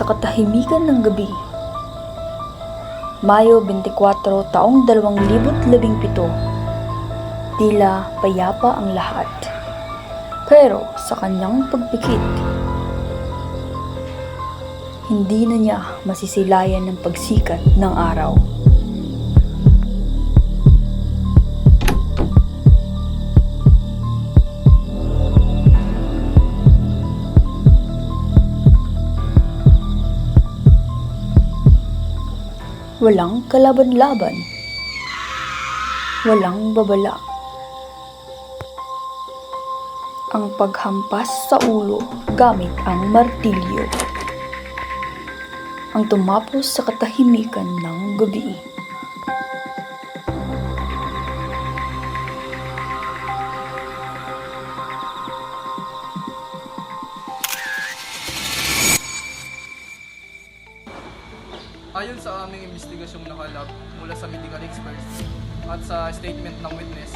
sa katahimikan ng gabi. Mayo 24, taong 2017. Tila payapa ang lahat. Pero sa kanyang pagpikit, hindi na niya masisilayan ng pagsikat ng araw. Walang kalaban-laban, walang babala. Ang paghampas sa ulo gamit ang martilyo. Ang tumapos sa katahimikan ng gabi. Ayon sa aming investigasyong nakalap mula sa medical experts at sa statement ng witness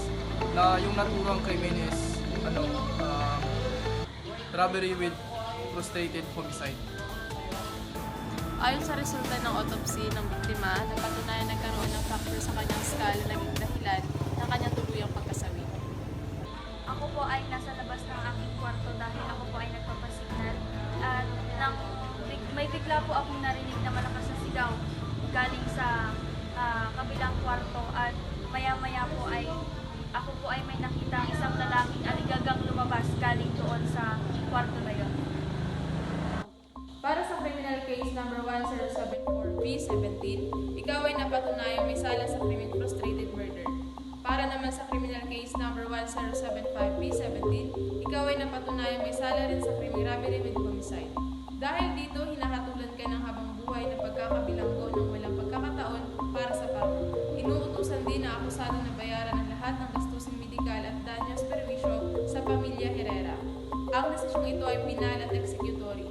na yung naturang krimen is robbery with frustrated homicide. Ayon sa resulta ng autopsy ng biktima, napatunayan nagkaroon ng fracture sa kanyang skull na naging dahilan ng kanyang tuluyang pagkasawi. Ako po ay nasa labas ng aking kwarto dahil ako po ay nagpapasignal at may bigla po akong narinig na malakas na sigaw galing sa kabilang kwarto at maya-maya po ay ako po ay may nakita isang lalaking aligagang lumabas galing doon sa kwarto na yon. Para sa criminal case number 1074-P17, ikaw ay napatunayang may sala sa krimeng frustrated murder. Para naman sa criminal case number 1075-P17, ikaw ay napatunayang may sala rin sa krimeng robbery with homicide. Dahil dito, hinahatulan ka ng habang buhay na pagkakabilanggo ng walang pagkakataon para sa pako. Inuutusan din na akusado na bayaran ang lahat ng gastusing medikal at danyos perwisyo sa pamilya Herrera. Ang desisyong ito ay pinal at executory.